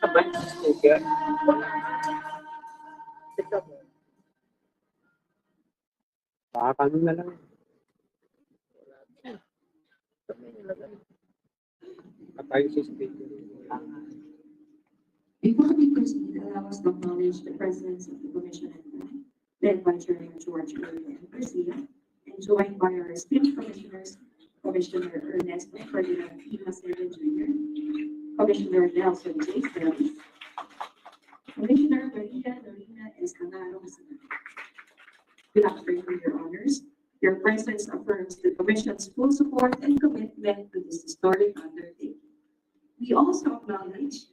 Sabay sa sticker. Tika mo. Baka kami na lang. Sabay nilagay. Patay sa sticker. Before we proceed, allow us to acknowledge the presence of the Commission and I, led by Chairman George and Garcia, and joined by our esteemed commissioners, Commissioner Ernesto Ferdinand P. Macedo Jr., Commissioner Nelson J. Celis, Commissioner Maria Lorena Escanaro. Good afternoon, Your Honors. Your presence affirms the Commission's full support and commitment to this historic undertaking. We also acknowledge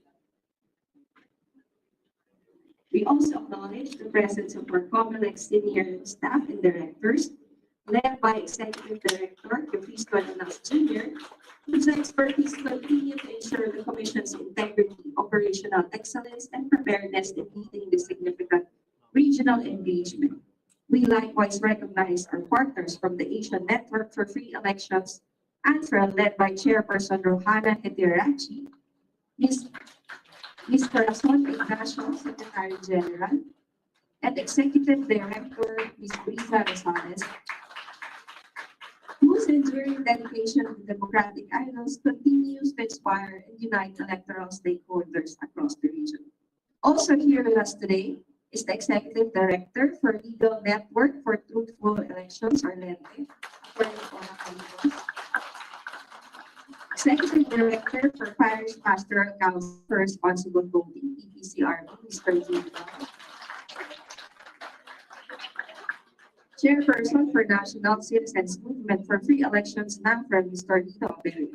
We also acknowledge the presence of our COMELEC senior staff and directors, led by Executive Director Cristo Alanas Jr., whose expertise continue to ensure the Commission's integrity, operational excellence, and preparedness in leading this significant regional engagement. We likewise recognize our partners from the Asian Network for Free Elections, ANFREL, led by Chairperson Rohana Hetirachi, Ms. Mr. Rason Ignacio, Secretary General, and Executive Director Ms. Brisa Rosales, whose enduring dedication to democratic ideals continues to inspire and unite electoral stakeholders across the region. Also here with us today is the Executive Director for Legal Network for Truthful Elections, or LENTE, Attorney Paula Campos, Executive Director for Parish Pastoral Council for Responsible Voting, PPCRB, Mr. Jude, Chairperson for National Citizens Movement for Free Elections, NAMFREL, Mr. Lito Apelio.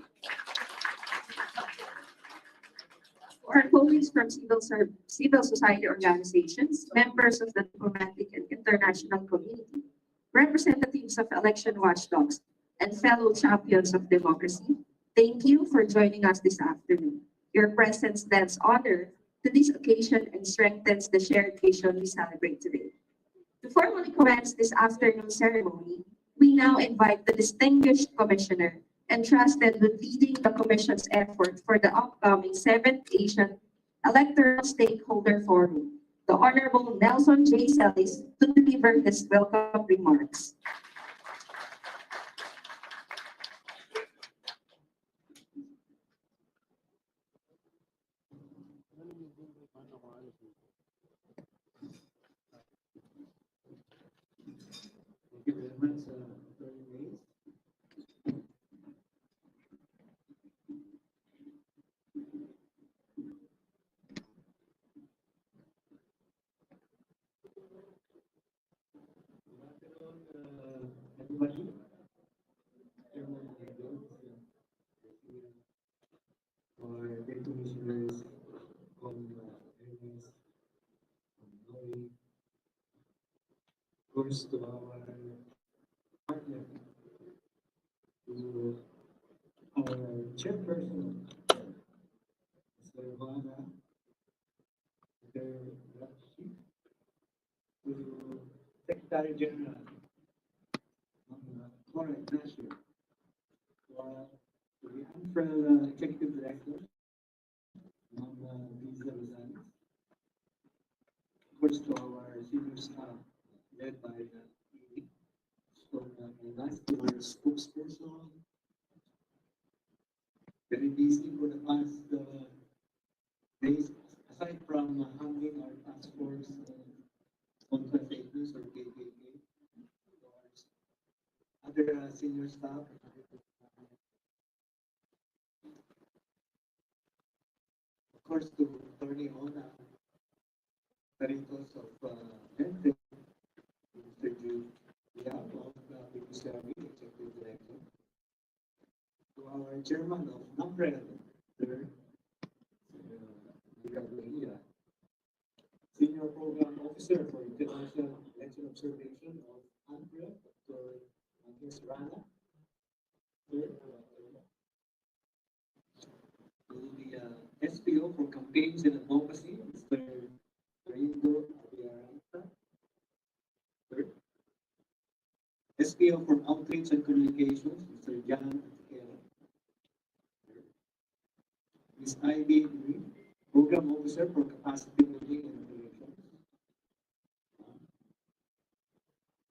Our colleagues from civil society organizations, members of the diplomatic and international community, representatives of election watchdogs, and fellow champions of democracy, thank you for joining us this afternoon. Your presence lends honor to this occasion and strengthens the shared vision we celebrate today. To formally commence this afternoon ceremony, we now invite the distinguished commissioner entrusted with leading the Commission's effort for the upcoming 7th Asian Electoral Stakeholder Forum, the Honorable Nelson J. Celis, to deliver his welcome remarks. Thank you very much, Attorney Mays. Good afternoon, everybody. Chairman George, or the commissioners from Ernest, from Lori, of course, to our partner, to our chairperson, Mr. Ivana, Mr. Rashi, to Secretary General, Cora Ignacio, to the ANFREL Executive Director, Brisa Rosales, of course, to our senior staff, led by the so, and last to our spokesperson, very busy for the past days, aside from handling our task force contractors or KKK, other senior staff, of course, to Attorney Ona, Caritos of Ente, Mr. Jude, of PPCRB, Executive Director, to our Chairman of NAMREL, Mr. Miguel, Senior Program Officer for International Election Observation of ANFREL, Dr. Agnes Rana, to the SPO for Campaigns and Advocacy, Mr. Rindo Abiaranta, SPO for Outreach and Communications, Mr. Jan Atquera, Ms. Ivy Green, Program Officer for Capacity Building and Operations.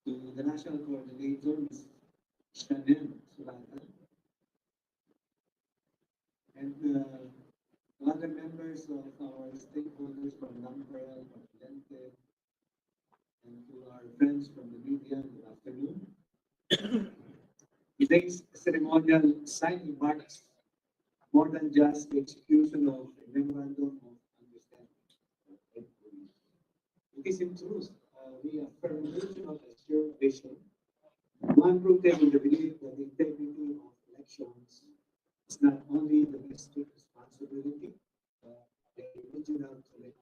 To the National Coordinator, Ms. Chanel Sulatan, and other members of our stakeholders from NAMPREL, from Lente, and to our friends from the media, good afternoon. Today's ceremonial signing marks more than just the execution of a memorandum of understanding. It is in truth, we affirm regional assured vision, one rooted in the belief that the integrity of elections is not only the domestic responsibility, but a regional commitment.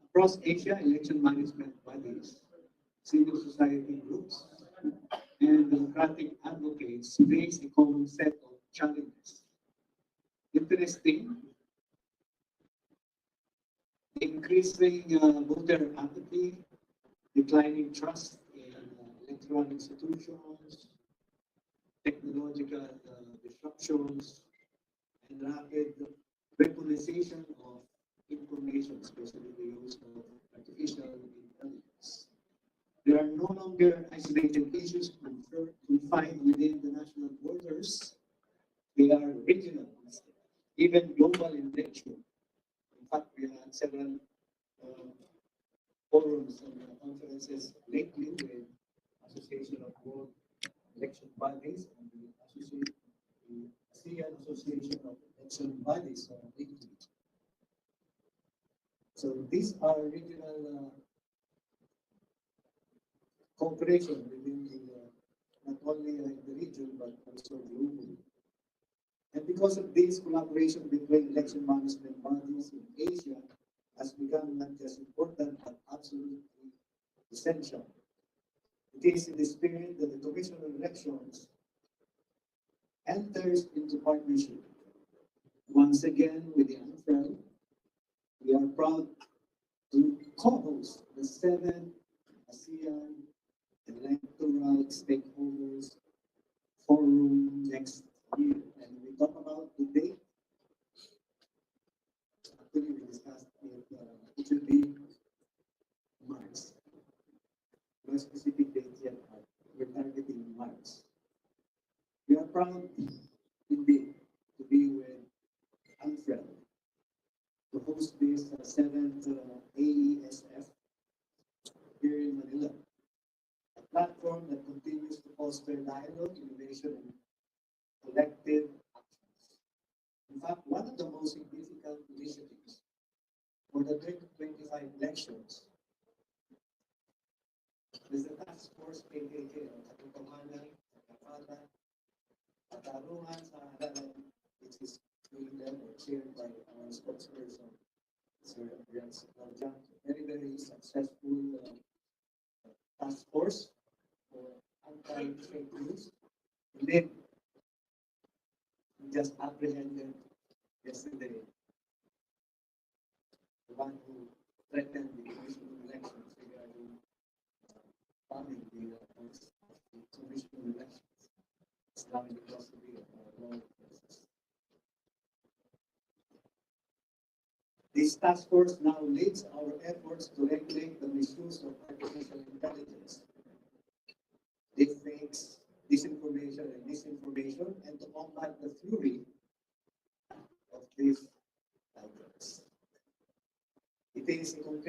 Across Asia, election management bodies, civil society groups, and democratic advocates face a common set of challenges. Interesting, increasing voter apathy, declining trust in electoral institutions, technological disruptions, and rapid weaponization of information, especially the use of artificial intelligence. There are no longer isolated issues confined within the national borders. They are regional, even global in nature. In fact, we had several uh, forums and conferences lately with Association of World Election Bodies and the ASEAN Association of Election Bodies lately. So these are regional cooperation within not only the region but also globally. And because of this collaboration between election management bodies in Asia has become not just important but absolutely essential. It is in the spirit that the Commission on Elections enters into partnership. Once again, with the ANFREL, we are proud to co-host the 7th ASEAN Electoral Stakeholders Forum next year. And we talk about the date. Actually, we discussed it should be March. No specific date yet, but we're targeting March. We are proud indeed to be with ANFREL to host this 7th AESF here in Manila, a platform that continues to foster dialogue, innovation, and collective actions. In fact, one of the most significant initiatives for the 2025 elections is the Task Force PKK, Katotohanan, Kapata, Katarungan sa Haralan, which is being led or chaired by our spokesperson, Sir Andreas Laujan. Very, very successful task force for anti-fake news. Indeed, we just apprehended yesterday the one who threatened the Commission of Elections regarding bombing the Commission of Elections. It's now in the custody of law enforcement. This task force now leads our efforts to regulate the misuse of artificial intelligence, deepfakes, disinformation and misinformation, and to combat the fury of these tyrants. It is a concrete